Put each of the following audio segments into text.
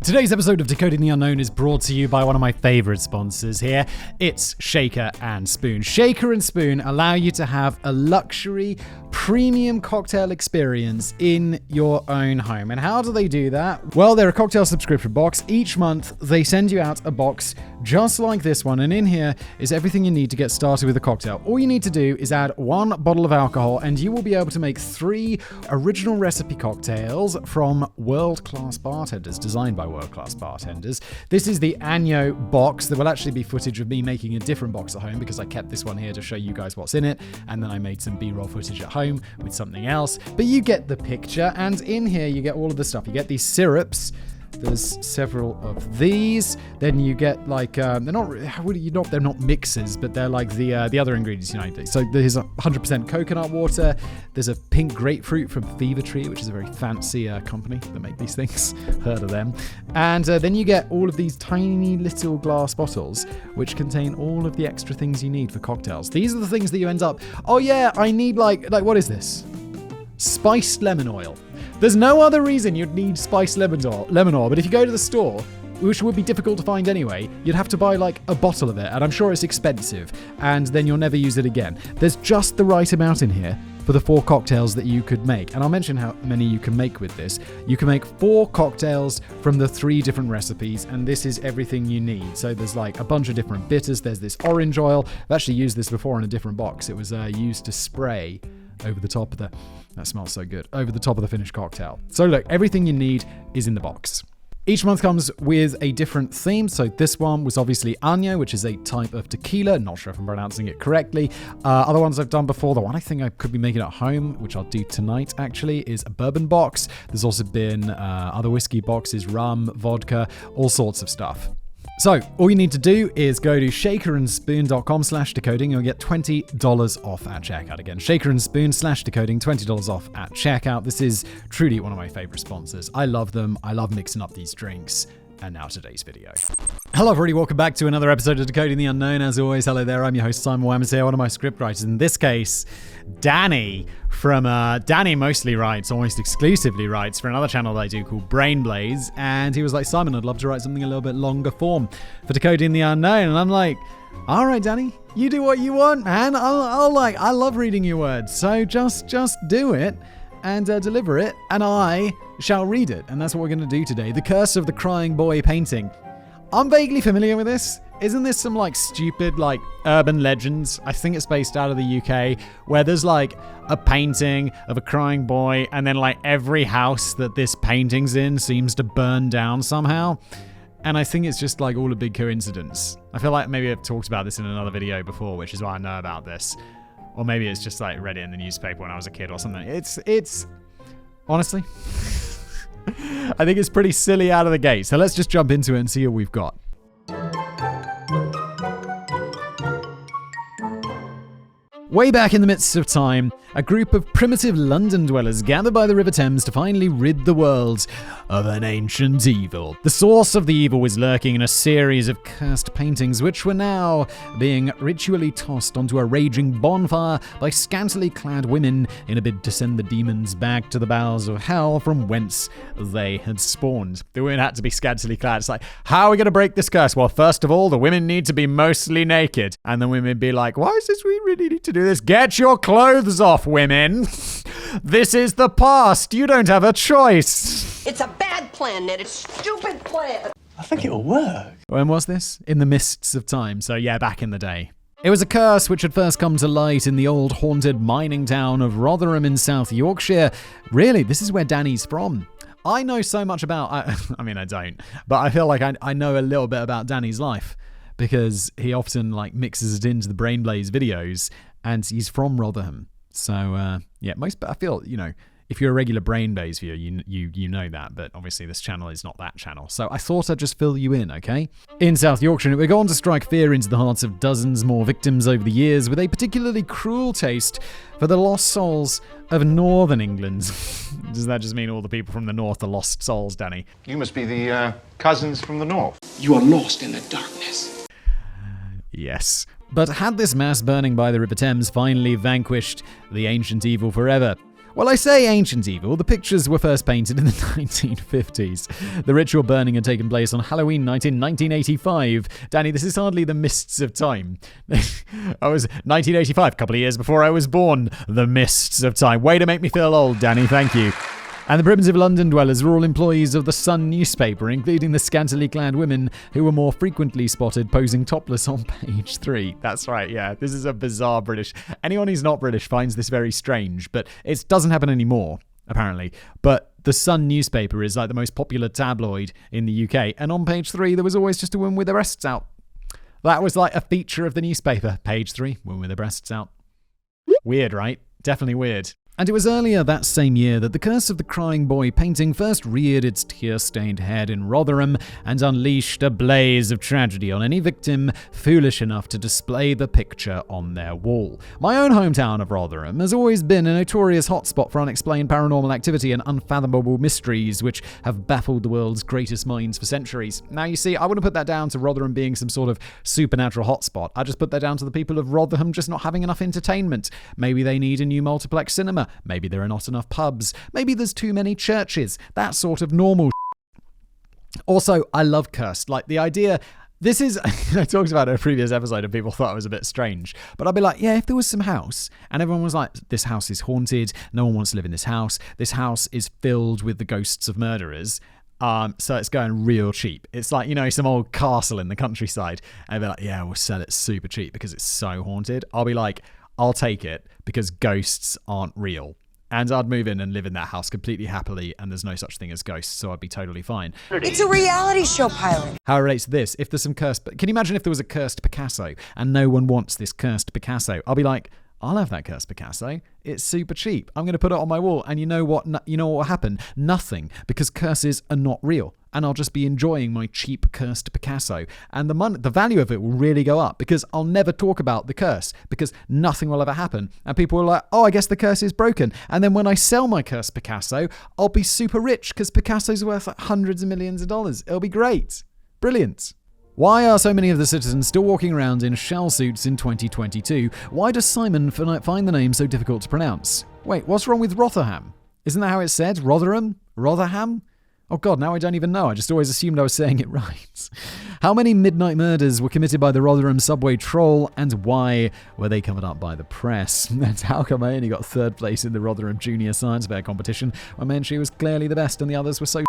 Today's episode of Decoding the Unknown is brought to you by one of my favorite sponsors here. It's Shaker and Spoon. Shaker and Spoon allow you to have a luxury premium cocktail experience in your own home. And how do they do that? Well, they're a cocktail subscription box. Each month, they send you out a box just like this one. And in here is everything you need to get started with a cocktail. All you need to do is add 1 bottle of alcohol and you will be able to make 3 original recipe cocktails from world-class bartenders, designed by world-class bartenders. This is the Agno box. There will actually be footage of me making a different box at home because I kept this one here to show you guys what's in it. And then I made some B-roll footage at home with something else. But you get the picture. And in here, you get all of the stuff. You get these syrups. There's several of these. Then you get like they're not mixers, but they're like the other ingredients. So there's 100% coconut water. There's a pink grapefruit from Fever Tree, which is a very fancy company that make these things. Heard of them? And then you get all of these tiny little glass bottles, which contain all of the extra things you need for cocktails. These are the things that you end up. Oh yeah, I need like what is this? Spiced lemon oil. There's no other reason you'd need spiced lemon oil, but if you go to the store, which would be difficult to find anyway, you'd have to buy like a bottle of it, and I'm sure it's expensive, and then you'll never use it again. There's just the right amount in here for the 4 cocktails that you could make, and I'll mention how many you can make with this. You can make 4 cocktails from the 3 different recipes, and this is everything you need. So there's like a bunch of different bitters. There's this orange oil. I've actually used this before in a different box. It was used to spray over the top of that smells so good, over the top of the finished cocktail. So look, everything you need is in the box. Each month comes with a different theme. So this one was obviously Año, which is a type of tequila. Not sure if I'm pronouncing it correctly. Other ones I've done before, the one I think I could be making at home, which I'll do tonight actually, is a bourbon box. There's also been other whiskey boxes, rum, vodka, all sorts of stuff. So all you need to do is go to shakerandspoon.com/decoding. You'll get $20 off at checkout. Again, shakerandspoon/decoding, $20 off at checkout. This is truly one of my favorite sponsors. I love them. I love mixing up these drinks. And now today's video. Hello everybody, welcome back to another episode of Decoding the Unknown. As always, hello there, I'm your host Simon Wemmers here, one of my scriptwriters. In this case, Danny from Danny mostly writes, almost exclusively writes for another channel that I do called Brain Blaze. And he was like, Simon, I'd love to write something a little bit longer form for Decoding the Unknown. And I'm like, all right, Danny, you do what you want, man. I love reading your words, so just do it. And deliver it, and I shall read it. And that's what we're going to do today. The Curse of the Crying Boy painting. I'm vaguely familiar with this. Isn't this some like stupid like urban legends? I think it's based out of the UK, where there's like a painting of a crying boy, and then like every house that this painting's in seems to burn down somehow. And I think it's just like all a big coincidence. I feel like maybe I've talked about this in another video before, which is why I know about this. Or maybe it's just like read it in the newspaper when I was a kid or something. It's honestly, I think it's pretty silly out of the gate. So let's just jump into it and see what we've got. Way back in the midst of time, a group of primitive London dwellers gathered by the River Thames to finally rid the world of an ancient evil. The source of the evil was lurking in a series of cursed paintings, which were now being ritually tossed onto a raging bonfire by scantily clad women in a bid to send the demons back to the bowels of hell from whence they had spawned. The women had to be scantily clad. It's like, how are we going to break this curse? Well, first of all, the women need to be mostly naked. And the women be like, why is this we really need to do this? Get your clothes off, women. This is the past. You don't have a choice. It's a bad plan, Ned. It's a stupid plan. I think it'll work. When was this? In the mists of time. So yeah, back in the day. It was a curse which had first come to light in the old haunted mining town of Rotherham in South Yorkshire. Really, this is where Danny's from. I know so much about... I mean, I don't. But I feel like I know a little bit about Danny's life because he often like mixes it into the Brain Blaze videos, and he's from Rotherham. So, yeah, I feel, if you're a regular Brain Blaze viewer, you know that, but obviously this channel is not that channel. So I thought I'd just fill you in, okay? In South Yorkshire, it would go on to strike fear into the hearts of dozens more victims over the years, with a particularly cruel taste for the lost souls of Northern England. Does that just mean all the people from the north are lost souls, Danny? You must be the cousins from the north. You are lost in the darkness. Yes. But had this mass burning by the River Thames finally vanquished the ancient evil forever? Well, I say ancient evil. The pictures were first painted in the 1950s. The ritual burning had taken place on Halloween night in 1985. Danny, this is hardly the mists of time. I was 1985, a couple of years before I was born. The mists of time. Way to make me feel old, Danny. Thank you. And the primitive London dwellers were all employees of the Sun newspaper, including the scantily clad women who were more frequently spotted posing topless on page 3. That's right, yeah. This is a bizarre British. Anyone who's not British finds this very strange, but it doesn't happen anymore, apparently. But the Sun newspaper is like the most popular tabloid in the UK, and on page 3 there was always just a woman with her breasts out. That was like a feature of the newspaper. Page 3, woman with her breasts out. Weird, right? Definitely weird. And it was earlier that same year that the Curse of the Crying Boy painting first reared its tear-stained head in Rotherham and unleashed a blaze of tragedy on any victim foolish enough to display the picture on their wall. My own hometown of Rotherham has always been a notorious hotspot for unexplained paranormal activity and unfathomable mysteries which have baffled the world's greatest minds for centuries. Now, you see, I wouldn't put that down to Rotherham being some sort of supernatural hotspot. I just put that down to the people of Rotherham just not having enough entertainment. Maybe they need a new multiplex cinema. Maybe there are not enough pubs. Maybe there's too many churches. That sort of normal Also, I love cursed. Like the idea... This is, I talked about it in a previous episode and people thought it was a bit strange. But I'd be like, yeah, if there was some house and everyone was like, this house is haunted. No one wants to live in this house. This house is filled with the ghosts of murderers. So it's going real cheap. It's like, some old castle in the countryside. And they'd be like, yeah, we'll sell it super cheap because it's so haunted. I'll be like, I'll take it because ghosts aren't real. And I'd move in and live in that house completely happily, and there's no such thing as ghosts, so I'd be totally fine. It's a reality show pilot. How it relates to this, if there's some cursed... Can you imagine if there was a cursed Picasso, and no one wants this cursed Picasso? I'll be like, I'll have that cursed Picasso. It's super cheap. I'm going to put it on my wall, and you know what will happen? Nothing, because curses are not real. And I'll just be enjoying my cheap cursed Picasso. And the value of it will really go up because I'll never talk about the curse because nothing will ever happen. And people are like, oh, I guess the curse is broken. And then when I sell my cursed Picasso, I'll be super rich because Picasso's worth like hundreds of millions of dollars. It'll be great. Brilliant. Why are so many of the citizens still walking around in shell suits in 2022? Why does Simon find the name so difficult to pronounce? Wait, what's wrong with Rotherham? Isn't that how it's said? Rotherham? Rotherham? Oh God, now I don't even know. I just always assumed I was saying it right. How many midnight murders were committed by the Rotherham subway troll, and why were they covered up by the press? And how come I only got third place in the Rotherham Junior Science Fair competition when she was clearly the best and the others were so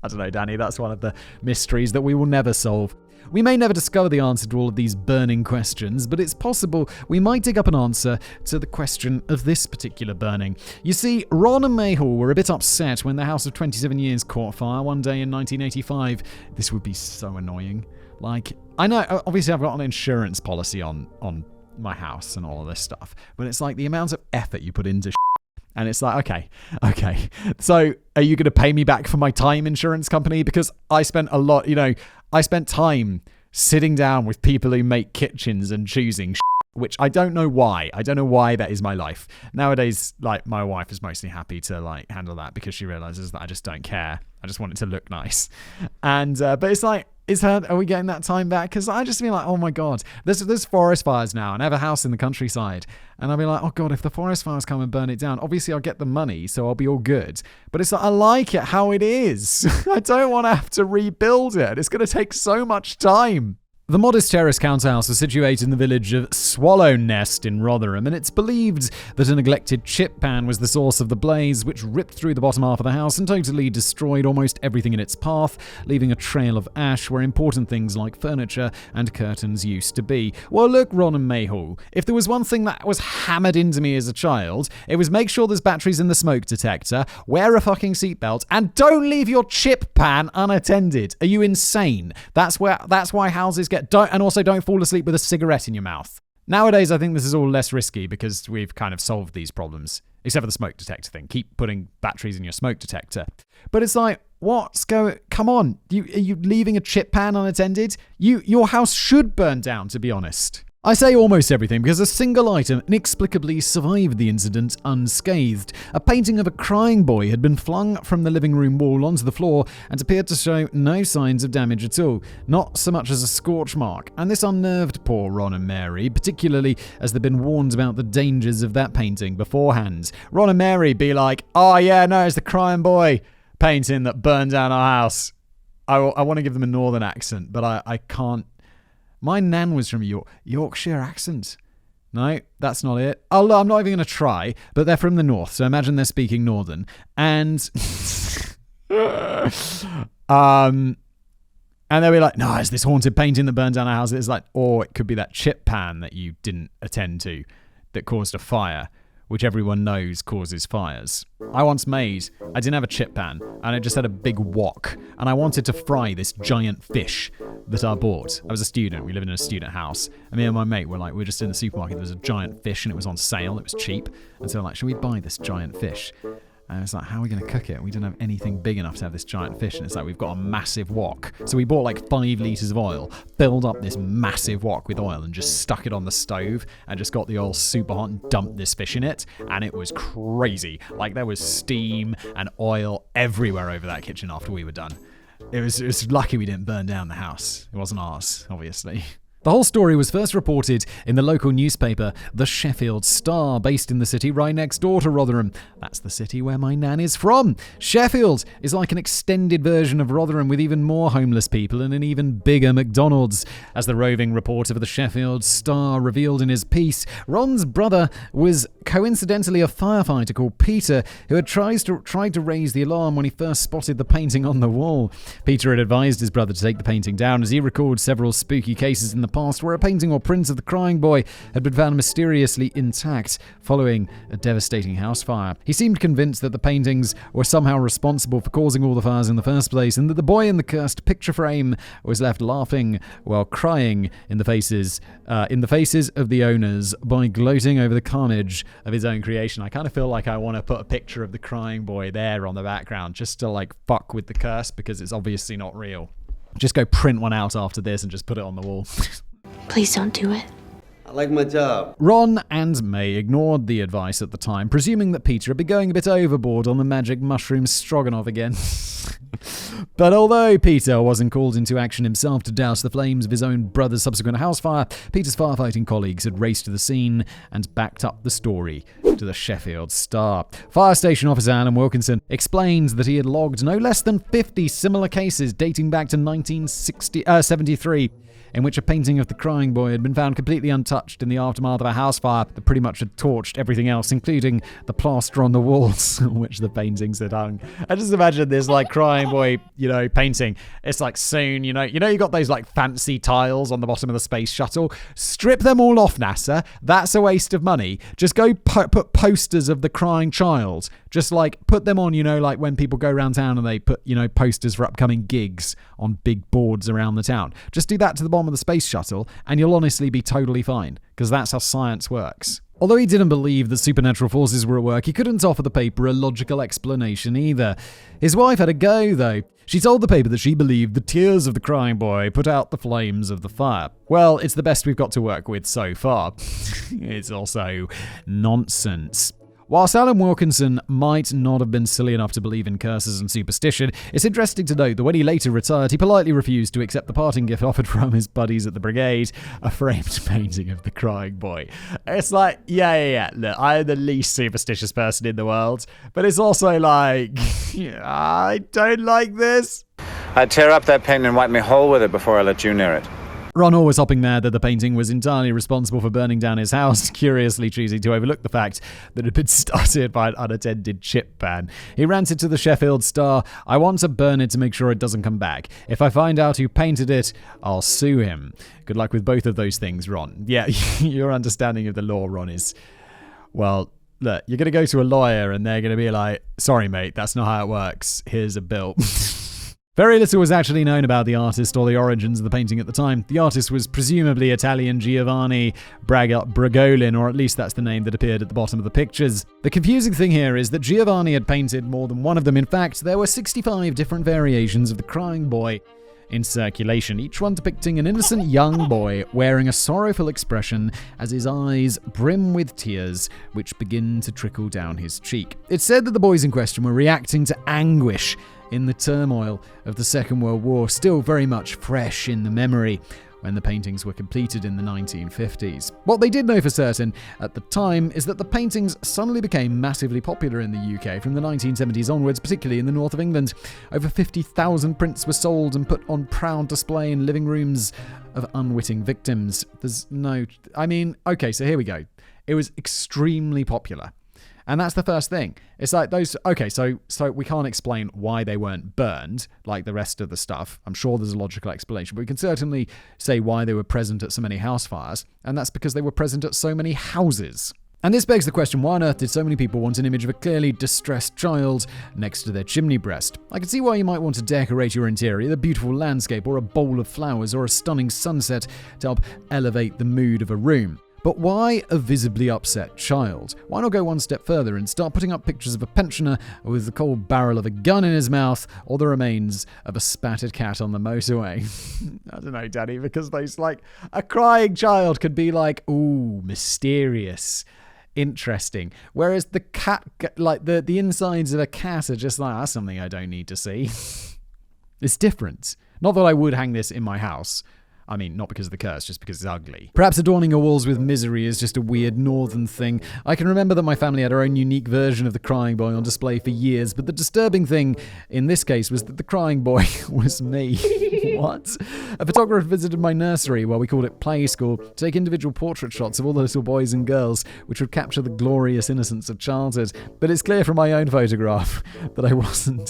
I don't know, Danny, that's one of the mysteries that we will never solve. We may never discover the answer to all of these burning questions, but it's possible we might dig up an answer to the question of this particular burning. You see, Ron and Mayhall were a bit upset when their house of 27 years caught fire one day in 1985. This would be so annoying. Like, I know, obviously I've got an insurance policy on my house and all of this stuff, but it's like the amount of effort you put into and it's like, okay. So are you going to pay me back for my time, insurance company? Because I spent a lot, I spent time sitting down with people who make kitchens and choosing which I don't know why. I don't know why that is my life. Nowadays, like, my wife is mostly happy to, like, handle that because she realizes that I just don't care. I just want it to look nice. And, but it's like, are we getting that time back? Because I just feel like, oh my God, there's forest fires now and I have a house in the countryside. And I'll be like, oh God, if the forest fires come and burn it down, obviously I'll get the money, so I'll be all good. But it's like, I like it how it is. I don't want to have to rebuild it. It's going to take so much time. The modest terrace council house is situated in the village of Swallow Nest in Rotherham, and it's believed that a neglected chip pan was the source of the blaze, which ripped through the bottom half of the house and totally destroyed almost everything in its path, leaving a trail of ash where important things like furniture and curtains used to be. Well, look, Ron and Mayhall, if there was one thing that was hammered into me as a child, it was make sure there's batteries in the smoke detector, wear a fucking seatbelt, and don't leave your chip pan unattended. Are you insane? That's why houses and also don't fall asleep with a cigarette in your mouth. Nowadays, I think this is all less risky because we've kind of solved these problems, except for the smoke detector thing. Keep putting batteries in your smoke detector. But it's like, come on. Are you leaving a chip pan unattended? Your house should burn down, to be honest. I say almost everything because a single item inexplicably survived the incident unscathed. A painting of a crying boy had been flung from the living room wall onto the floor and appeared to show no signs of damage at all, not so much as a scorch mark, and this unnerved poor Ron and Mary, particularly as they'd been warned about the dangers of that painting beforehand. Ron and Mary be like, oh yeah, no, it's the crying boy painting that burned down our house. I want to give them a northern accent, but I can't. My nan was from Yorkshire accent. No, that's not it. I'm not even going to try, but they're from the north, so imagine they're speaking northern. And and they'll be like, no, it's this haunted painting that burned down our house. It's like, or it could be that chip pan that you didn't attend to that caused a fire, which everyone knows causes fires. I didn't have a chip pan, and it just had a big wok, and I wanted to fry this giant fish that I bought. I was a student, we lived in a student house, and me and my mate were just in the supermarket, there was a giant fish, and it was on sale, it was cheap, and so should we buy this giant fish? And it's like, how are we going to cook it? We didn't have anything big enough to have this giant fish. And it's like, we've got a massive wok. So we bought like 5 litres of oil, filled up this massive wok with oil and just stuck it on the stove and just got the oil super hot and dumped this fish in it. And it was crazy. Like there was steam and oil everywhere over that kitchen after we were done. It was lucky we didn't burn down the house. It wasn't ours, obviously. The whole story was first reported in the local newspaper, the Sheffield Star, based in the city right next door to Rotherham. That's the city where my nan is from. Sheffield is like an extended version of Rotherham with even more homeless people and an even bigger McDonald's. As the roving reporter for the Sheffield Star revealed in his piece, Ron's brother was coincidentally a firefighter called Peter, who had tried to raise the alarm when he first spotted the painting on the wall. Peter had advised his brother to take the painting down, as he recalled several spooky cases in the past where a painting or print of the crying boy had been found mysteriously intact following a devastating house fire. He seemed convinced that the paintings were somehow responsible for causing all the fires in the first place, and that the boy in the cursed picture frame was left laughing while crying in the faces of the owners by gloating over the carnage of his own creation. I kind of feel like I want to put a picture of the crying boy there on the background just to like fuck with the curse, because it's obviously not real. Just go print one out after this and just put it on the wall. Please don't do it. I like my job. Ron and May ignored the advice at the time, presuming that Peter had been going a bit overboard on the magic mushroom stroganoff again. But although Peter wasn't called into action himself to douse the flames of his own brother's subsequent house fire, Peter's firefighting colleagues had raced to the scene and backed up the story to the Sheffield Star. Fire Station Officer Alan Wilkinson explains that he had logged no less than 50 similar cases dating back to 1973, in which a painting of the crying boy had been found completely untouched in the aftermath of a house fire that pretty much had torched everything else, including the plaster on the walls on which the paintings had hung. I just imagine this like crying boy, painting. It's like soon, you got those like fancy tiles on the bottom of the space shuttle. Strip them all off, NASA. That's a waste of money. Just go put posters of the crying child. Just like put them on, like when people go around town and they put, posters for upcoming gigs on big boards around the town. Just do that to the bottom of the space shuttle and you'll honestly be totally fine, because that's how science works. Although he didn't believe that supernatural forces were at work, he couldn't offer the paper a logical explanation either. His wife had a go, though. She told the paper that she believed the tears of the crying boy put out the flames of the fire. Well, it's the best we've got to work with so far. It's also nonsense. Whilst Alan Wilkinson might not have been silly enough to believe in curses and superstition, it's interesting to note that when he later retired, he politely refused to accept the parting gift offered from his buddies at the brigade, a framed painting of the crying boy. It's like, yeah, look, I'm the least superstitious person in the world, but it's also like, I don't like this. I'd tear up that painting and wipe me whole with it before I let you near it. Ron was hopping mad that the painting was entirely responsible for burning down his house, curiously choosing to overlook the fact that it had been started by an unattended chip pan. He ranted to the Sheffield Star, "I want to burn it to make sure it doesn't come back. If I find out who painted it, I'll sue him." Good luck with both of those things, Ron. Yeah, your understanding of the law, Ron, is, well, look, you're going to go to a lawyer and they're going to be like, "Sorry, mate, that's not how it works. Here's a bill." Very little was actually known about the artist or the origins of the painting at the time. The artist was presumably Italian Giovanni Bragolin, or at least that's the name that appeared at the bottom of the pictures. The confusing thing here is that Giovanni had painted more than one of them. In fact, there were 65 different variations of the crying boy. in circulation, each one depicting an innocent young boy wearing a sorrowful expression as his eyes brim with tears which begin to trickle down his cheek. It's said that the boys in question were reacting to anguish in the turmoil of the Second World War, still very much fresh in the memory when the paintings were completed in the 1950s. What they did know for certain at the time is that the paintings suddenly became massively popular in the UK from the 1970s onwards, particularly in the north of England. Over 50,000 prints were sold and put on proud display in living rooms of unwitting victims. Okay, so here we go. It was extremely popular. And that's the first thing. It's like those, okay, so we can't explain why they weren't burned like the rest of the stuff. I'm sure there's a logical explanation, but we can certainly say why they were present at so many house fires, and that's because they were present at so many houses. And this begs the question, why on earth did so many people want an image of a clearly distressed child next to their chimney breast? I can see why you might want to decorate your interior, a beautiful landscape or a bowl of flowers or a stunning sunset to help elevate the mood of a room. But why a visibly upset child? Why not go one step further and start putting up pictures of a pensioner with the cold barrel of a gun in his mouth or the remains of a spattered cat on the motorway? I don't know, Daddy, because those, like, a crying child could be like, ooh, mysterious, interesting. Whereas the cat, like the insides of a cat are just like, that's something I don't need to see. It's different. Not that I would hang this in my house. I mean, not because of the curse, just because it's ugly. Perhaps adorning your walls with misery is just a weird northern thing. I can remember that my family had our own unique version of the crying boy on display for years, but the disturbing thing in this case was that the crying boy was me. What? A photographer visited my nursery, well, we called it play school, to take individual portrait shots of all the little boys and girls, which would capture the glorious innocence of childhood. But it's clear from my own photograph that I wasn't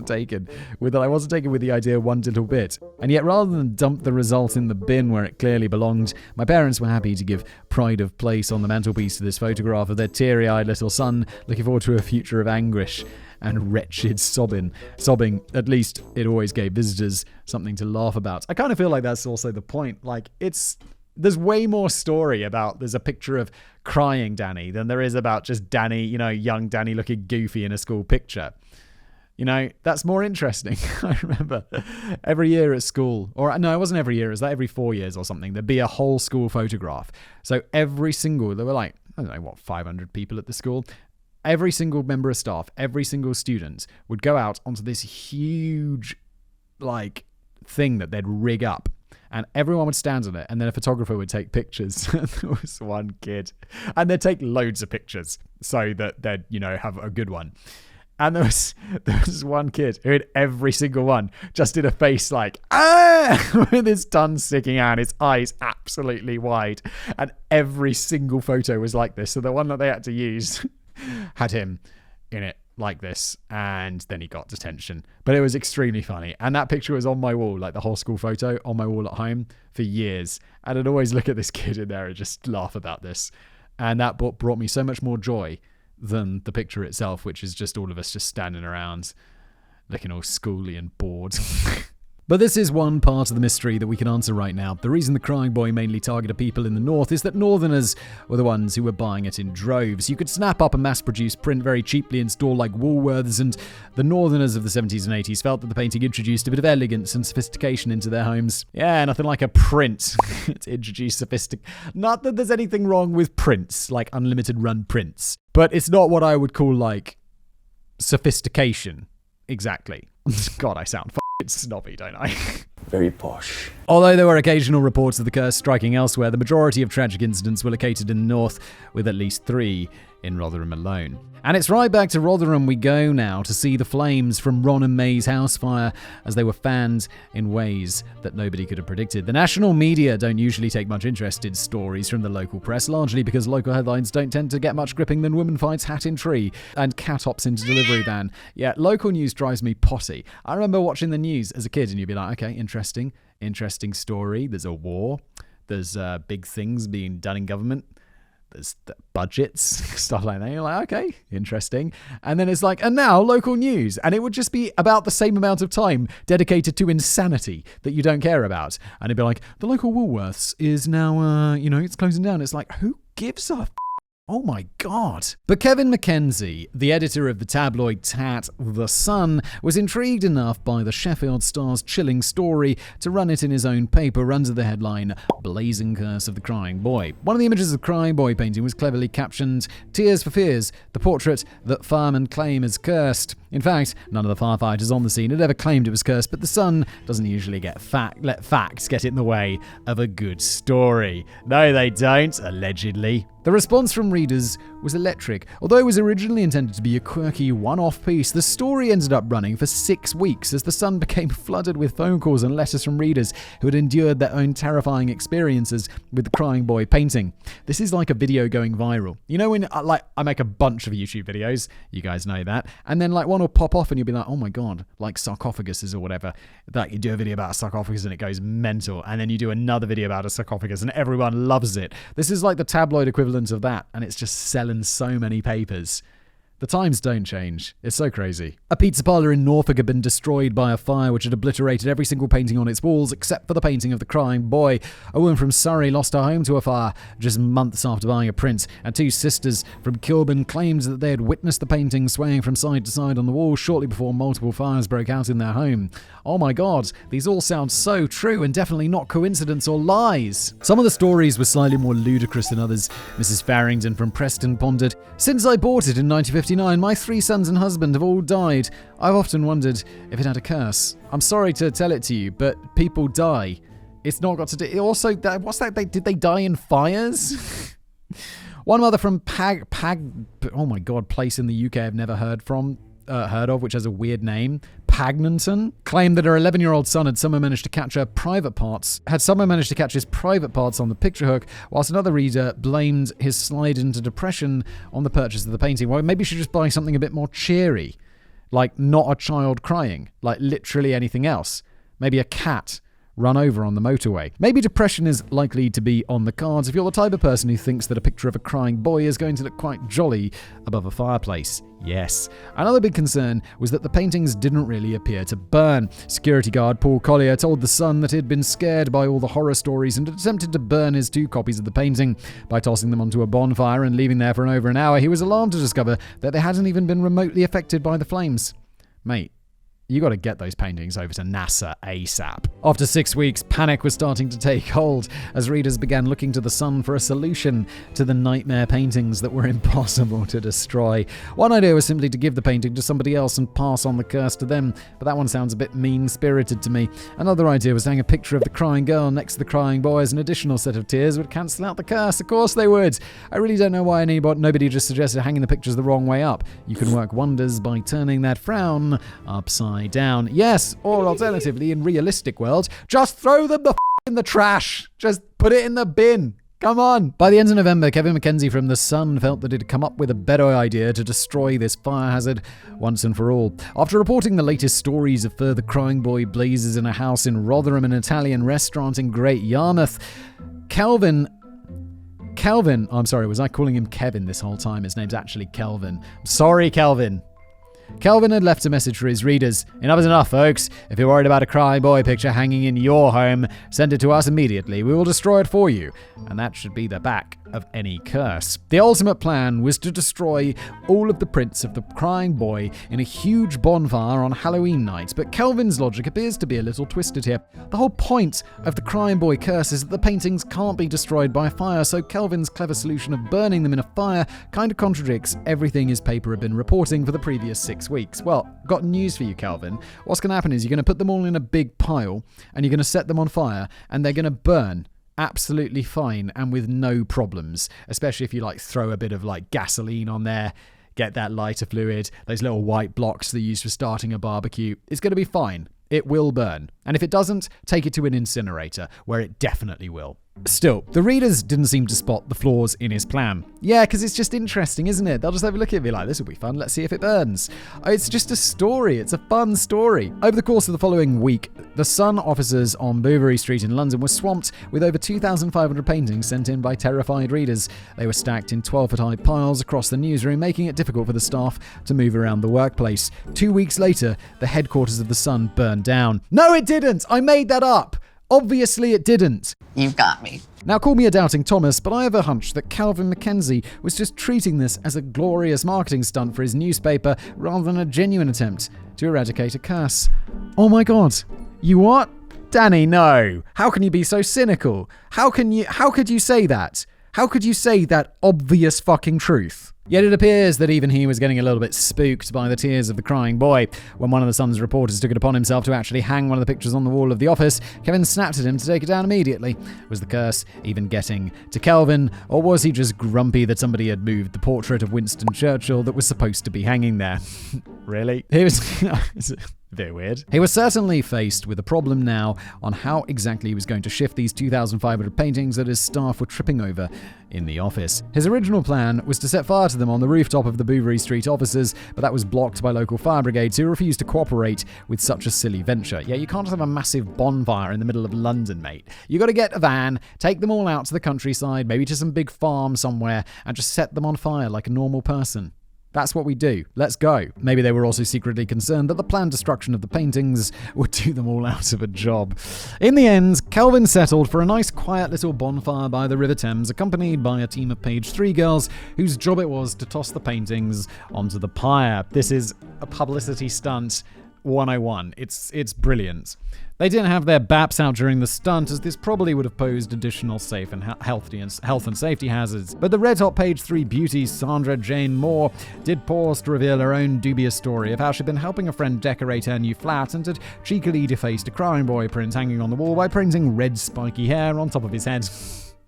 taken with the idea one little bit. And yet, rather than dump the result in the bin where it clearly belonged, my parents were happy to give pride of place on the mantelpiece to this photograph of their teary-eyed little son looking forward to a future of anguish and wretched sobbing. At least it always gave visitors something to laugh about. I kind of feel like that's also the point. Like, there's way more story about there's a picture of crying Danny than there is about just Danny, young Danny looking goofy in a school picture. That's more interesting. I remember every year at school, or no, it wasn't every year, it was like every 4 years or something, there'd be a whole school photograph. So there were like, 500 people at the school. Every single member of staff, every single student would go out onto this huge, thing that they'd rig up. And everyone would stand on it, and then a photographer would take pictures. There was one kid. And they'd take loads of pictures so that they'd, have a good one. And there was one kid who in every single one just did a face like, with his tongue sticking out, his eyes absolutely wide. And every single photo was like this. So the one that they had to use had him in it like this, and then he got detention. But it was extremely funny. And that picture was on my wall, like the whole school photo on my wall at home for years. And I'd always look at this kid in there and just laugh about this. And that brought me so much more joy than the picture itself, which is just all of us just standing around looking all schooly and bored. But this is one part of the mystery that we can answer right now. The reason the crying boy mainly targeted people in the north is that northerners were the ones who were buying it in droves. You could snap up a mass-produced print very cheaply in store like Woolworths, and the northerners of the 70s and 80s felt that the painting introduced a bit of elegance and sophistication into their homes. Yeah, nothing like a print to introduce sophistication. Not that there's anything wrong with prints, like unlimited run prints, but it's not what I would call, sophistication. Exactly. God, I sound snobby, don't I? Very posh. Although there were occasional reports of the curse striking elsewhere, the majority of tragic incidents were located in the north, with at least 3 in Rotherham alone. And it's right back to Rotherham we go now to see the flames from Ron and May's house fire as they were fanned in ways that nobody could have predicted. The national media don't usually take much interest in stories from the local press, largely because local headlines don't tend to get much gripping than woman finds hat in tree and cat hops into delivery van. Yeah, local news drives me potty. I remember watching the news as a kid and you'd be like, okay, interesting story. There's a war. There's big things being done in government. There's budgets, stuff like that. You're like, okay, interesting. And then it's like, and now local news. And it would just be about the same amount of time dedicated to insanity that you don't care about. And it'd be like, the local Woolworths is now, it's closing down. It's like, who gives a Oh my God. But Kevin Mackenzie, the editor of the tabloid tat The Sun, was intrigued enough by the Sheffield Star's chilling story to run it in his own paper under the headline, Blazing Curse of the Crying Boy. One of the images of the Crying Boy painting was cleverly captioned, Tears for Fears, the portrait that firemen claim is cursed. In fact, none of the firefighters on the scene had ever claimed it was cursed, but The Sun doesn't usually let facts get in the way of a good story. No, they don't, allegedly. The response from readers was electric. Although it was originally intended to be a quirky one-off piece, the story ended up running for 6 weeks as The Sun became flooded with phone calls and letters from readers who had endured their own terrifying experiences with the Crying Boy painting. This is like a video going viral. You know when I make a bunch of YouTube videos, you guys know that, and then one will pop off and you'll be like, oh my God, like sarcophaguses or whatever. Like you do a video about a sarcophagus and it goes mental, and then you do another video about a sarcophagus and everyone loves it. This is like the tabloid equivalent of that, and it's just selling so many papers. The times don't change. It's so crazy. A pizza parlor in Norfolk had been destroyed by a fire which had obliterated every single painting on its walls except for the painting of the Crying Boy. A woman from Surrey lost her home to a fire just months after buying a print, and 2 sisters from Kilburn claimed that they had witnessed the painting swaying from side to side on the wall shortly before multiple fires broke out in their home. Oh my God, these all sound so true and definitely not coincidence or lies. Some of the stories were slightly more ludicrous than others. Mrs. Farrington from Preston pondered, "Since I bought it in 1959, my 3 sons and husband have all died. I've often wondered if it had a curse. I'm sorry to tell it to you, but people die. It's not got to do... Also, what's that? Did they die in fires?" One mother from oh my God, place in the UK I've never heard of, which has a weird name, Pagnanton, claimed that her 11-year-old son had somehow managed to catch his private parts on the picture hook, whilst another reader blamed his slide into depression on the purchase of the painting. Well, maybe you should just buy something a bit more cheery, like not a child crying, like literally anything else. Maybe a cat run over on the motorway. Maybe depression is likely to be on the cards if you're the type of person who thinks that a picture of a crying boy is going to look quite jolly above a fireplace. Yes. Another big concern was that the paintings didn't really appear to burn. Security guard Paul Collier told The Sun that he'd been scared by all the horror stories and had attempted to burn his 2 copies of the painting. By tossing them onto a bonfire and leaving there for over an hour, he was alarmed to discover that they hadn't even been remotely affected by the flames. Mate, you got to get those paintings over to NASA ASAP. After 6 weeks, panic was starting to take hold as readers began looking to The Sun for a solution to the nightmare paintings that were impossible to destroy. One idea was simply to give the painting to somebody else and pass on the curse to them, but that one sounds a bit mean-spirited to me. Another idea was to hang a picture of the crying girl next to the crying boy as an additional set of tears would cancel out the curse. Of course they would. I really don't know why nobody just suggested hanging the pictures the wrong way up. You can work wonders by turning that frown upside down. Yes, or alternatively, in realistic world, just throw them the in the trash. Just put it in the bin. Come on. By the end of November, Kevin Mackenzie from The Sun felt that he'd come up with a better idea to destroy this fire hazard once and for all. After reporting the latest stories of further Crying Boy blazes in a house in Rotherham, an Italian restaurant in Great Yarmouth, Kelvin, I'm sorry, was I calling him Kevin this whole time? His name's actually Kelvin. Sorry, Kelvin. Kelvin had left a message for his readers. Enough is enough, folks. If you're worried about a crying boy picture hanging in your home, send it to us immediately. We will destroy it for you. And that should be the back of any curse. The ultimate plan was to destroy all of the prints of the crying boy in a huge bonfire on Halloween night, but Kelvin's logic appears to be a little twisted here. The whole point of the crying boy curse is that the paintings can't be destroyed by fire, so Kelvin's clever solution of burning them in a fire kind of contradicts everything his paper had been reporting for the previous 6 weeks. Well, got news for you, Kelvin. What's going to happen is you're going to put them all in a big pile and you're going to set them on fire and they're going to burn absolutely fine and with no problems, especially if you throw a bit of gasoline on there, get that lighter fluid, those little white blocks they use for starting a barbecue. It's going to be fine. It will burn. And if it doesn't, take it to an incinerator where it definitely will. Still, the readers didn't seem to spot the flaws in his plan. Yeah, because it's just interesting, isn't it? They'll just have a look at it and be like, this will be fun, let's see if it burns. It's just a story, it's a fun story. Over the course of the following week, the Sun officers on Bouverie Street in London were swamped with over 2,500 paintings sent in by terrified readers. They were stacked in 12-foot-high piles across the newsroom, making it difficult for the staff to move around the workplace. 2 weeks later, the headquarters of the Sun burned down. No, it didn't! I made that up! Obviously it didn't. You've got me. Now call me a doubting Thomas, but I have a hunch that Calvin Mackenzie was just treating this as a glorious marketing stunt for his newspaper rather than a genuine attempt to eradicate a curse. Oh my god. You what? Danny, no. How can you be so cynical? How could you say that? How could you say that obvious fucking truth? Yet it appears that even he was getting a little bit spooked by the tears of the crying boy. When one of the Sun's reporters took it upon himself to actually hang one of the pictures on the wall of the office, Kevin snapped at him to take it down immediately. Was the curse even getting to Kelvin, or was he just grumpy that somebody had moved the portrait of Winston Churchill that was supposed to be hanging there? Really? He was... Very weird. He was certainly faced with a problem now on how exactly he was going to shift these 2,500 paintings that his staff were tripping over in the office. His original plan was to set fire to them on the rooftop of the Bouverie Street offices, but that was blocked by local fire brigades who refused to cooperate with such a silly venture. Yeah, you can't have a massive bonfire in the middle of London, mate. You got to get a van, take them all out to the countryside, maybe to some big farm somewhere, and just set them on fire like a normal person. That's what we do. Let's go. Maybe they were also secretly concerned that the planned destruction of the paintings would do them all out of a job. In the end, Kelvin settled for a nice quiet little bonfire by the River Thames, accompanied by a team of page 3 girls whose job it was to toss the paintings onto the pyre. This is a publicity stunt 101. It's brilliant. They didn't have their BAPs out during the stunt, as this probably would have posed additional safe and health and safety hazards. But the red-hot page 3 beauty Sandra Jane Moore did pause to reveal her own dubious story of how she'd been helping a friend decorate her new flat and had cheekily defaced a crying boy print hanging on the wall by printing red spiky hair on top of his head.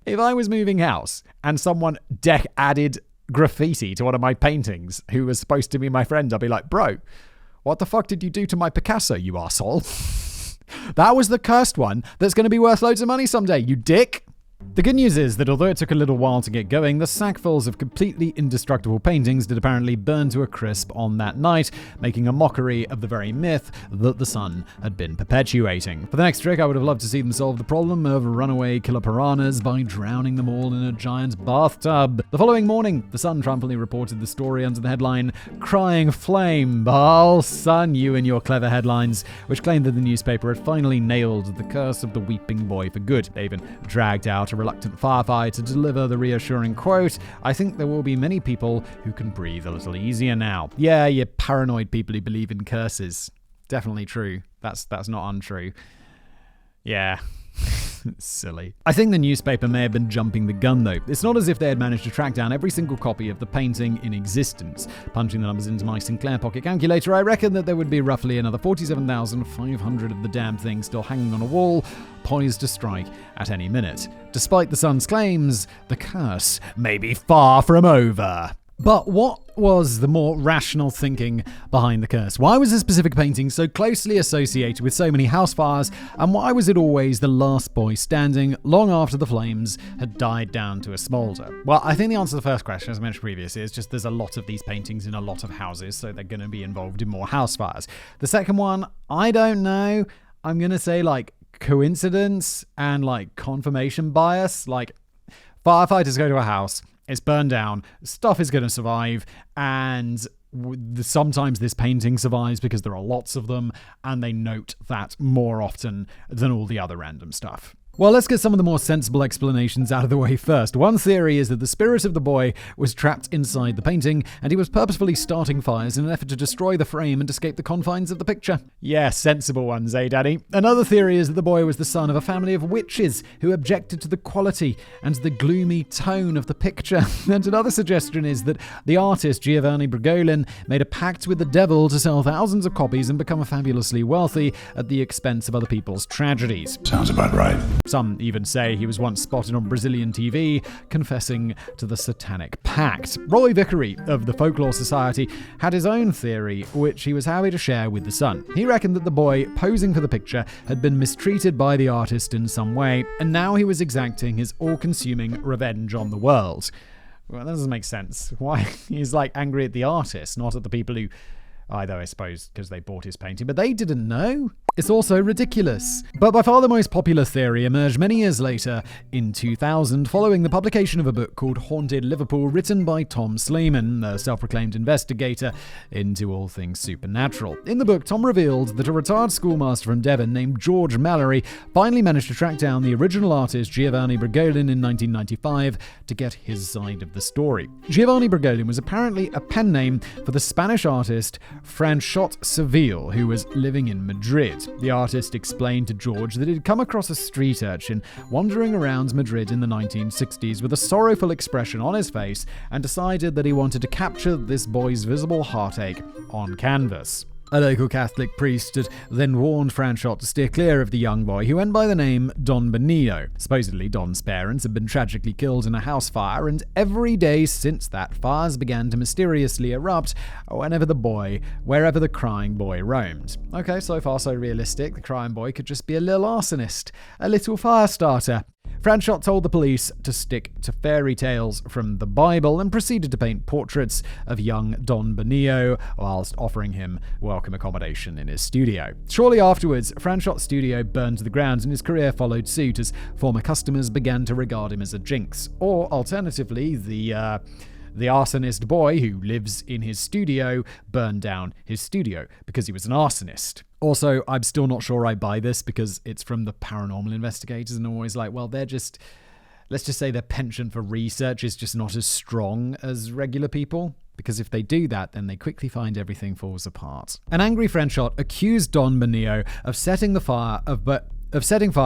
If I was moving house and someone added graffiti to one of my paintings who was supposed to be my friend, I'd be like, bro, what the fuck did you do to my Picasso, you arsehole? That was the cursed one that's going to be worth loads of money someday, you dick. The good news is that although it took a little while to get going, the sackfuls of completely indestructible paintings did apparently burn to a crisp on that night, making a mockery of the very myth that the Sun had been perpetuating. For the next trick, I would have loved to see them solve the problem of runaway killer piranhas by drowning them all in a giant bathtub. The following morning, the Sun triumphantly reported the story under the headline, "Crying Flame." Oh, Sun, you and your clever headlines, which claimed that the newspaper had finally nailed the curse of the weeping boy for good. They even dragged out a reluctant firefighter to deliver the reassuring quote, "I think there will be many people who can breathe a little easier now." Yeah, you paranoid people who believe in curses. Definitely true. That's not untrue. Yeah. Silly. I think the newspaper may have been jumping the gun though. It's not as if they had managed to track down every single copy of the painting in existence. Punching the numbers into my Sinclair pocket calculator, I reckon that there would be roughly another 47,500 of the damn thing still hanging on a wall, poised to strike at any minute. Despite the Sun's claims, the curse may be far from over. But what was the more rational thinking behind the curse? Why was a specific painting so closely associated with so many house fires, and why was it always the last boy standing long after the flames had died down to a smoulder? Well, I think the answer to the first question, as I mentioned previously, is just there's a lot of these paintings in a lot of houses, so they're going to be involved in more house fires. The second one, I don't know. I'm going to say coincidence and confirmation bias. Firefighters go to a house, it's burned down, stuff is going to survive, and sometimes this painting survives because there are lots of them, and they note that more often than all the other random stuff. Well, let's get some of the more sensible explanations out of the way first. One theory is that the spirit of the boy was trapped inside the painting, and he was purposefully starting fires in an effort to destroy the frame and escape the confines of the picture. Yeah, sensible ones, eh, Daddy? Another theory is that the boy was the son of a family of witches who objected to the quality and the gloomy tone of the picture. And another suggestion is that the artist Giovanni Brigolin made a pact with the devil to sell thousands of copies and become fabulously wealthy at the expense of other people's tragedies. Sounds about right. Some even say he was once spotted on Brazilian TV confessing to the satanic pact. Roy Vickery of the Folklore Society had his own theory, which he was happy to share with the Sun. He reckoned that the boy posing for the picture had been mistreated by the artist in some way, and now he was exacting his all-consuming revenge on the world. Well, that doesn't make sense. Why? He's angry at the artist, not at the people who... Either, I suppose, because they bought his painting, but they didn't know. It's also ridiculous. But by far the most popular theory emerged many years later, in 2000, following the publication of a book called Haunted Liverpool, written by Tom Sleeman, a self-proclaimed investigator into all things supernatural. In the book, Tom revealed that a retired schoolmaster from Devon named George Mallory finally managed to track down the original artist Giovanni Bragolin in 1995 to get his side of the story. Giovanni Bragolin was apparently a pen name for the Spanish artist Franchot Seville, who was living in Madrid. The artist explained to George that he'd come across a street urchin wandering around Madrid in the 1960s with a sorrowful expression on his face and decided that he wanted to capture this boy's visible heartache on canvas. A local Catholic priest had then warned Franchot to steer clear of the young boy, who went by the name Don Benito. Supposedly, Don's parents had been tragically killed in a house fire, and every day since that, fires began to mysteriously erupt wherever the crying boy roamed. Okay, so far so realistic. The crying boy could just be a little arsonist, a little fire starter. Franchot told the police to stick to fairy tales from the Bible and proceeded to paint portraits of young Don Benito whilst offering him welcome accommodation in his studio. Shortly afterwards, Franchot's studio burned to the ground and his career followed suit as former customers began to regard him as a jinx. Or alternatively, the arsonist boy who lives in his studio burned down his studio because he was an arsonist. Also, I'm still not sure I buy this because it's from the paranormal investigators and always like, well, let's just say their penchant for research is just not as strong as regular people. Because if they do that, then they quickly find everything falls apart. An angry Franchot accused Don Benito of setting fire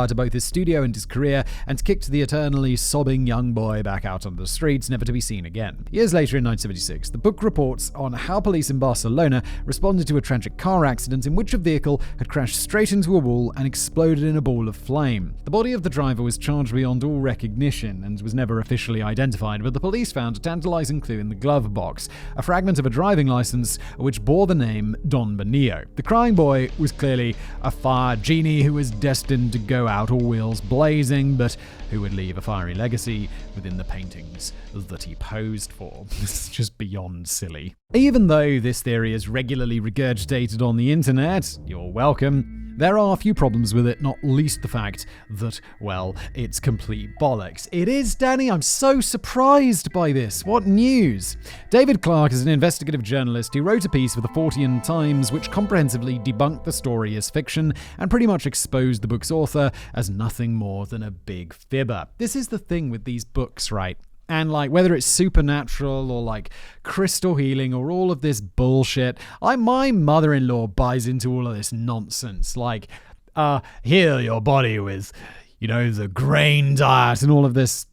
to both his studio and his career, and kicked the eternally sobbing young boy back out on the streets, never to be seen again. Years later, in 1976, the book reports on how police in Barcelona responded to a tragic car accident in which a vehicle had crashed straight into a wall and exploded in a ball of flame. The body of the driver was charged beyond all recognition and was never officially identified, but the police found a tantalizing clue in the glove box, a fragment of a driving license which bore the name Don Benito. The crying boy was clearly a fire genie who was destined to go out all wheels blazing, but who would leave a fiery legacy within the paintings that he posed for. This is just beyond silly. Even though this theory is regularly regurgitated on the internet, you're welcome, there are a few problems with it, not least the fact that, well, it's complete bollocks. It is, Danny. I'm so surprised by this. What news? David Clark is an investigative journalist who wrote a piece for the Fortean Times which comprehensively debunked the story as fiction and pretty much exposed the book's author as nothing more than a big fibber. This is the thing with these books, right? And whether it's supernatural or crystal healing or all of this bullshit, my mother-in-law buys into all of this nonsense. Heal your body with, the grain diet and all of this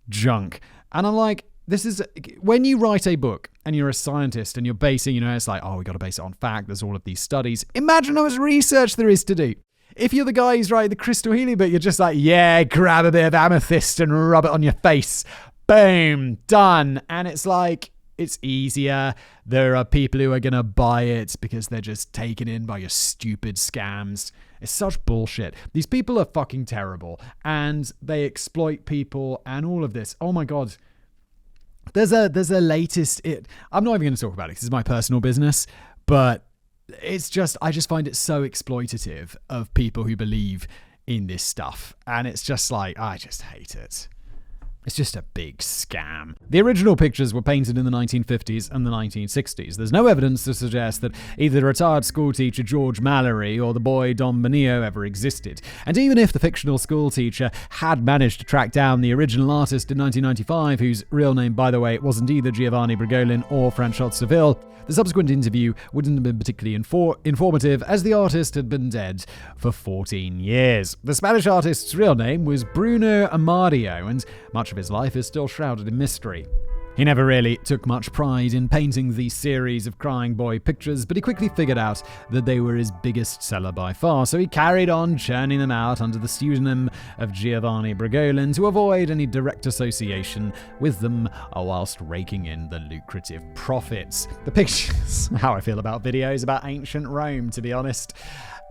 junk. And I'm like, this is, when you write a book and you're a scientist and you're basing, it's we got to base it on fact. There's all of these studies. Imagine how much research there is to do. If you're the guy who's writing the crystal healing book, you're just grab a bit of amethyst and rub it on your face. Boom, done. And it's it's easier. There are people who are going to buy it because they're just taken in by your stupid scams. It's such bullshit. These people are fucking terrible and they exploit people and all of this. Oh my God. There's a latest, I'm not even going to talk about it because it's my personal business, but I just find it so exploitative of people who believe in this stuff. And it's just I just hate it. It's just a big scam. The original pictures were painted in the 1950s and the 1960s. There's no evidence to suggest that either the retired schoolteacher George Mallory or the boy Don Benito ever existed. And even if the fictional schoolteacher had managed to track down the original artist in 1995, whose real name, by the way, wasn't either Giovanni Bragolin or Franchot Seville, the subsequent interview wouldn't have been particularly informative, as the artist had been dead for 14 years. The Spanish artist's real name was Bruno Amadio, and much of his life is still shrouded in mystery. He never really took much pride in painting these series of crying boy pictures, but he quickly figured out that they were his biggest seller by far, so he carried on churning them out under the pseudonym of Giovanni Bragolin to avoid any direct association with them whilst raking in the lucrative profits. The pictures, how I feel about videos about ancient Rome, to be honest.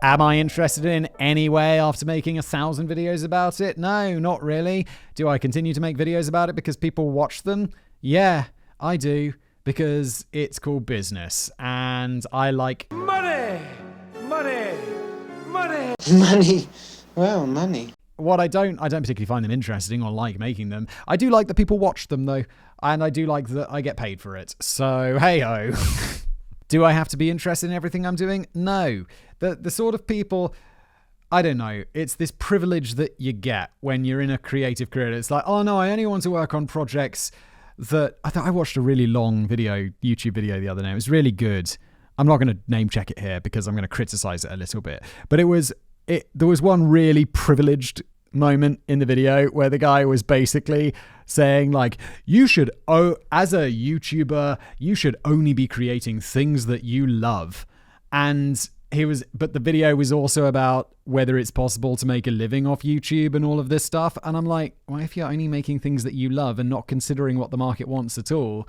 Am I interested in any way after making 1,000 videos about it? No, not really. Do I continue to make videos about it because people watch them? Yeah, I do, because it's called business, and I like money, money, money. Money. Well, money. What I don't particularly find them interesting or like making them. I do like that people watch them though, and I do like that I get paid for it. So hey ho. Do I have to be interested in everything I'm doing? No. The sort of people, I don't know, it's this privilege that you get when you're in a creative career. It's like, oh no, I only want to work on projects that I watched a really long YouTube video the other day. It was really good. I'm not going to name check it here because I'm going to criticize it a little bit. But there was one really privileged moment in the video where the guy was basically saying like, as a YouTuber, you should only be creating things that you love. But the video was also about whether it's possible to make a living off YouTube and all of this stuff. And I'm like, well, if you're only making things that you love and not considering what the market wants at all,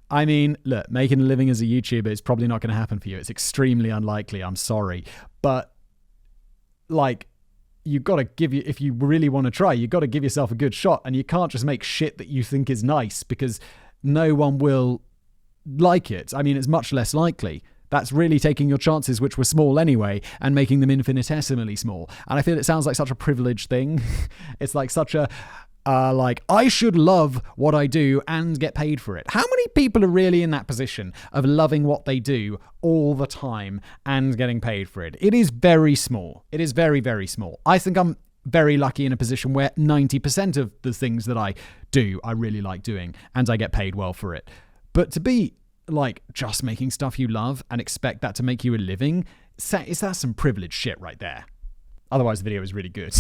I mean, look, making a living as a YouTuber is probably not going to happen for you. It's extremely unlikely. I'm sorry. But like, if you really want to try, you've got to give yourself a good shot, and you can't just make shit that you think is nice because no one will like it. I mean, it's much less likely. That's really taking your chances, which were small anyway, and making them infinitesimally small. And I feel it sounds like such a privileged thing. It's like such a, I should love what I do and get paid for it. How many people are really in that position of loving what they do all the time and getting paid for it? It is very small. It is very, very small. I think I'm very lucky in a position where 90% of the things that I do, I really like doing, and I get paid well for it. But to be like just making stuff you love and expect that to make you a living, is that some privileged shit right there? Otherwise, the video was really good.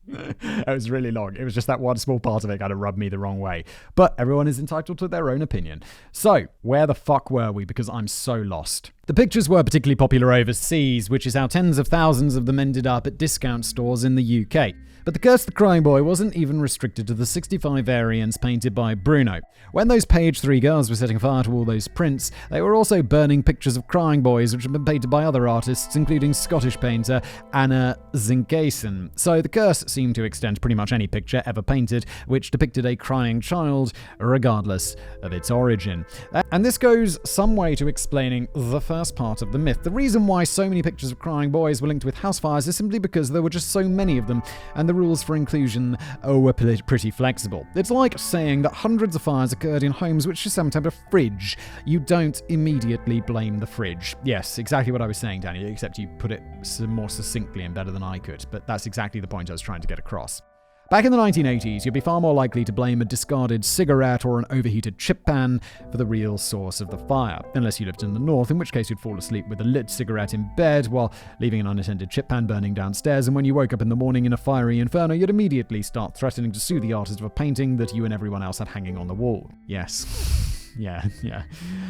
It was really long. It was just that one small part of it kind of rubbed me the wrong way. But everyone is entitled to their own opinion. So, where the fuck were we? Because I'm so lost. The pictures were particularly popular overseas, which is how tens of thousands of them ended up at discount stores in the UK. But the Curse the Crying Boy wasn't even restricted to the 65 variants painted by Bruno. When those page 3 girls were setting fire to all those prints, they were also burning pictures of crying boys which had been painted by other artists, including Scottish painter Anna Zinkason. So the curse seemed to extend pretty much any picture ever painted which depicted a crying child, regardless of its origin. And this goes some way to explaining the first part of the myth. The reason why so many pictures of crying boys were linked with house fires is simply because there were just so many of them, and the rules for inclusion were pretty flexible. It's like saying that hundreds of fires occurred in homes which just haven't had a fridge. You don't immediately blame the fridge. Yes, exactly what I was saying, Danny, except you put it more succinctly and better than I could, but that's exactly the point I was trying to get across. Back in the 1980s, you'd be far more likely to blame a discarded cigarette or an overheated chip pan for the real source of the fire, unless you lived in the north, in which case you'd fall asleep with a lit cigarette in bed while leaving an unattended chip pan burning downstairs, and when you woke up in the morning in a fiery inferno, you'd immediately start threatening to sue the artist of a painting that you and everyone else had hanging on the wall. Yes. Yeah.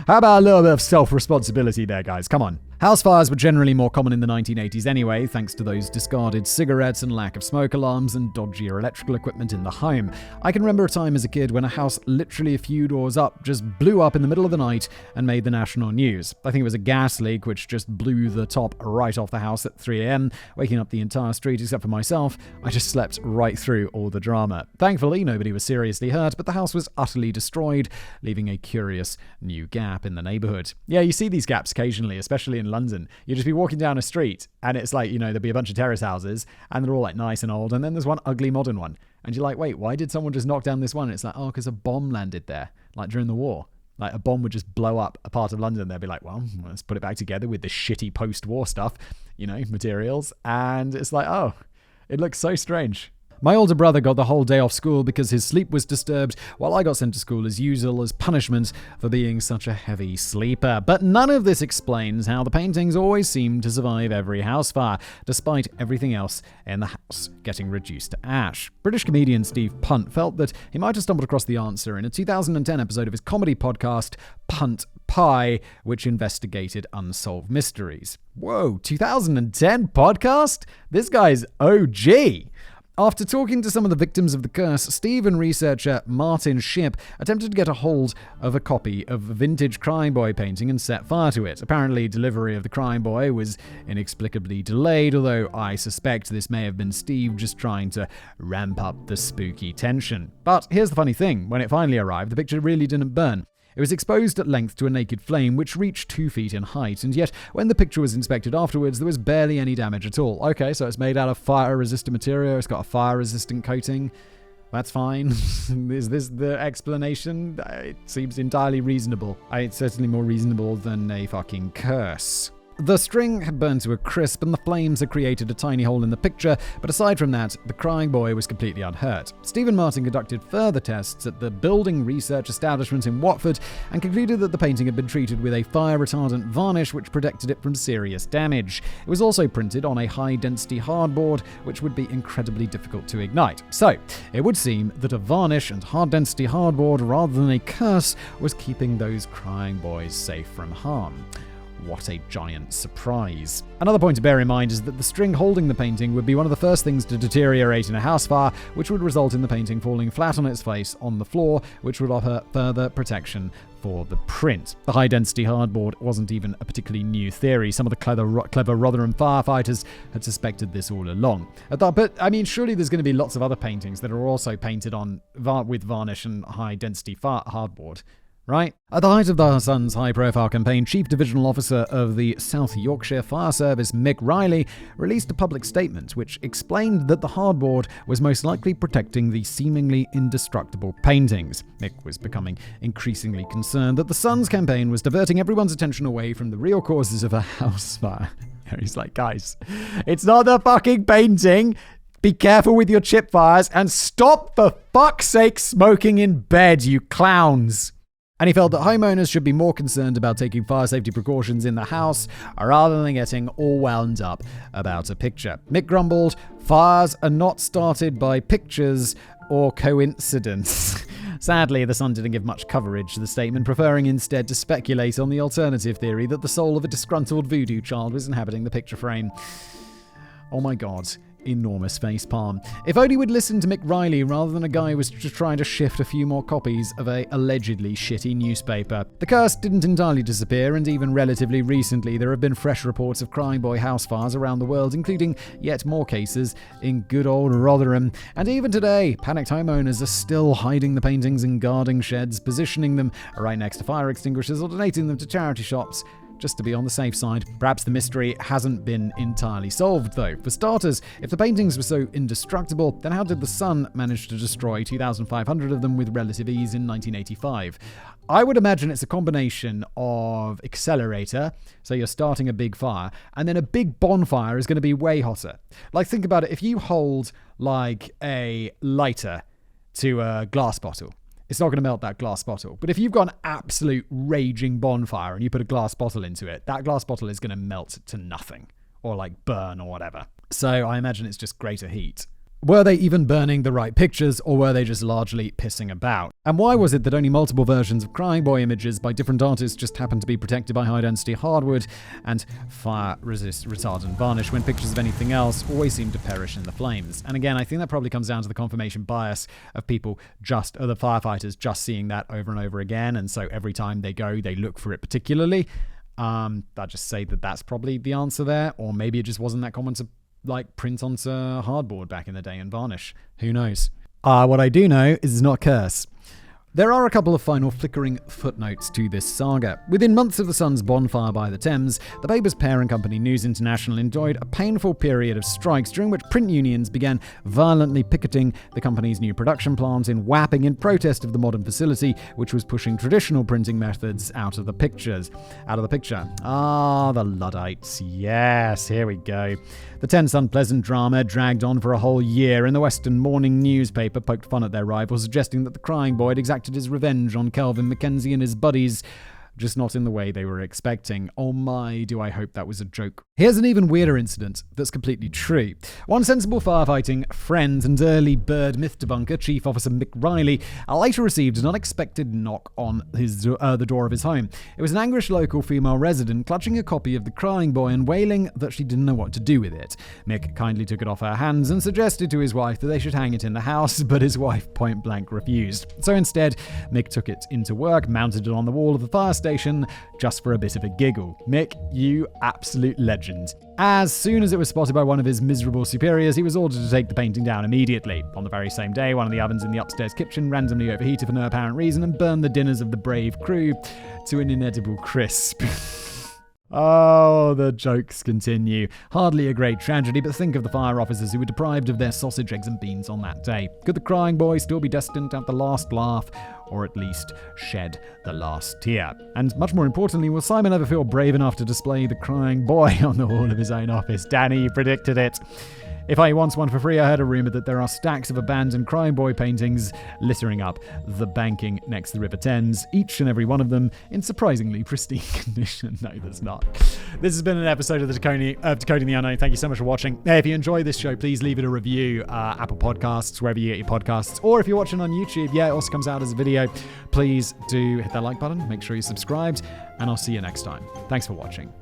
How about a little bit of self-responsibility there, guys? Come on. House fires were generally more common in the 1980s anyway, thanks to those discarded cigarettes and lack of smoke alarms and dodgier electrical equipment in the home. I can remember a time as a kid when a house literally a few doors up just blew up in the middle of the night and made the national news. I think it was a gas leak which just blew the top right off the house at 3 a.m, waking up the entire street except for myself. I just slept right through all the drama. Thankfully, nobody was seriously hurt, but the house was utterly destroyed, leaving a curious new gap in the neighborhood. Yeah, you see these gaps occasionally, especially in London. You'll just be walking down a street and it's like, there'll be a bunch of terrace houses and they're all like nice and old, and then there's one ugly modern one. And you're like, wait, why did someone just knock down this one? And it's like, oh, because a bomb landed there, like during the war. Like a bomb would just blow up a part of London. They'd be like, well, let's put it back together with the shitty post-war stuff, materials. And it's like, oh, it looks so strange. My older brother got the whole day off school because his sleep was disturbed, while I got sent to school as usual as punishment for being such a heavy sleeper. But none of this explains how the paintings always seem to survive every house fire, despite everything else in the house getting reduced to ash. British comedian Steve Punt felt that he might have stumbled across the answer in a 2010 episode of his comedy podcast, Punt Pie, which investigated unsolved mysteries. Whoa, 2010 podcast? This guy's OG. After talking to some of the victims of the curse, Steve and researcher Martin Shipp attempted to get a hold of a copy of a vintage Crying Boy painting and set fire to it. Apparently, delivery of the Crying Boy was inexplicably delayed, although I suspect this may have been Steve just trying to ramp up the spooky tension. But here's the funny thing, when it finally arrived, the picture really didn't burn. It was exposed at length to a naked flame which reached 2 feet in height, and yet when the picture was inspected afterwards, there was barely any damage at all. Okay, so it's made out of fire-resistant material, it's got a fire-resistant coating. That's fine. Is this the explanation? It seems entirely reasonable. It's certainly more reasonable than a fucking curse. The string had burned to a crisp and the flames had created a tiny hole in the picture, but aside from that, the crying boy was completely unhurt. Stephen Martin conducted further tests at the Building Research Establishment in Watford and concluded that the painting had been treated with a fire-retardant varnish which protected it from serious damage. It was also printed on a high-density hardboard, which would be incredibly difficult to ignite. So, it would seem that a varnish and hard-density hardboard rather than a curse was keeping those crying boys safe from harm. What a giant surprise. Another point to bear in mind is that the string holding the painting would be one of the first things to deteriorate in a house fire, which would result in the painting falling flat on its face on the floor, which would offer further protection for the print. The high-density hardboard wasn't even a particularly new theory. Some of the clever Rotherham firefighters had suspected this all along. But, surely there's going to be lots of other paintings that are also painted on with varnish and high-density hardboard. Right? At the height of the Sun's high-profile campaign, Chief Divisional Officer of the South Yorkshire Fire Service, Mick Riley, released a public statement which explained that the hardboard was most likely protecting the seemingly indestructible paintings. Mick was becoming increasingly concerned that the Sun's campaign was diverting everyone's attention away from the real causes of a house fire. He's like, guys, it's not the fucking painting. Be careful with your chip fires and stop, for fuck's sake, smoking in bed, you clowns. And he felt that homeowners should be more concerned about taking fire safety precautions in the house rather than getting all wound up about a picture. Mick grumbled, "Fires are not started by pictures or coincidence." Sadly, The Sun didn't give much coverage to the statement, preferring instead to speculate on the alternative theory that the soul of a disgruntled voodoo child was inhabiting the picture frame. Oh my god. Enormous facepalm. If only we'd listened to Mick Riley rather than a guy who was just trying to shift a few more copies of a allegedly shitty newspaper. The curse didn't entirely disappear, and even relatively recently there have been fresh reports of crying boy house fires around the world, including yet more cases in good old Rotherham. And even today, panicked homeowners are still hiding the paintings in guarding sheds, positioning them right next to fire extinguishers, or donating them to charity shops, just to be on the safe side. Perhaps the mystery hasn't been entirely solved, though. For starters, if the paintings were so indestructible, then how did the Sun manage to destroy 2,500 of them with relative ease in 1985? I would imagine it's a combination of accelerator, so you're starting a big fire, and then a big bonfire is going to be way hotter. Like, think about it. If you hold, like, a lighter to a glass bottle, it's not going to melt that glass bottle. But if you've got an absolute raging bonfire and you put a glass bottle into it, that glass bottle is going to melt to nothing or like burn or whatever. So I imagine it's just greater heat. Were they even burning the right pictures, or were they just largely pissing about? And why was it that only multiple versions of Crying Boy images by different artists just happened to be protected by high-density hardwood and fire-retardant varnish when pictures of anything else always seem to perish in the flames? And again, I think that probably comes down to the confirmation bias of people the firefighters just seeing that over and over again, and so every time they go, they look for it particularly. I'd just say that that's probably the answer there, or maybe it just wasn't that common to print onto hardboard back in the day and varnish. Who knows? What I do know is it's not a curse. There are a couple of final flickering footnotes to this saga. Within months of the Sun's bonfire by the Thames, the paper's parent company News International enjoyed a painful period of strikes during which print unions began violently picketing the company's new production plant in Wapping in protest of the modern facility, which was pushing traditional printing methods out of the picture. The Luddites. Yes, here we go. The tense, unpleasant drama dragged on for a whole year, and the Western Morning newspaper poked fun at their rival, suggesting that the crying boy had exacted his revenge on Kelvin Mackenzie and his buddies, just not in the way they were expecting. Oh my, do I hope that was a joke. Here's an even weirder incident that's completely true. One sensible firefighting friend and early bird myth debunker, Chief Officer Mick Riley, later received an unexpected knock on the door of his home. It was an anguished local female resident clutching a copy of The Crying Boy and wailing that she didn't know what to do with it. Mick kindly took it off her hands and suggested to his wife that they should hang it in the house, but his wife point blank refused. So instead, Mick took it into work, mounted it on the wall of the fire station just for a bit of a giggle. Mick, you absolute legend. legend. As soon as it was spotted by one of his miserable superiors, he was ordered to take the painting down immediately. On the very same day, one of the ovens in the upstairs kitchen randomly overheated for no apparent reason and burned the dinners of the brave crew to an inedible crisp. Oh, the jokes continue. Hardly a great tragedy, but think of the fire officers who were deprived of their sausage, eggs, and beans on that day. Could the crying boy still be destined to have the last laugh, or at least shed the last tear? And much more importantly, will Simon ever feel brave enough to display the crying boy on the wall of his own office? Danny, you predicted it. If I wants one for free, I heard a rumor that there are stacks of abandoned crying boy paintings littering up the banking next to the River Thames, each and every one of them in surprisingly pristine condition. No, there's not. This has been an episode of Decoding the Unknown. Thank you so much for watching. Hey, if you enjoy this show, please leave it a review, Apple Podcasts, wherever you get your podcasts, or if you're watching on YouTube, it also comes out as a video. Please do hit that like button, make sure you're subscribed, and I'll see you next time. Thanks for watching.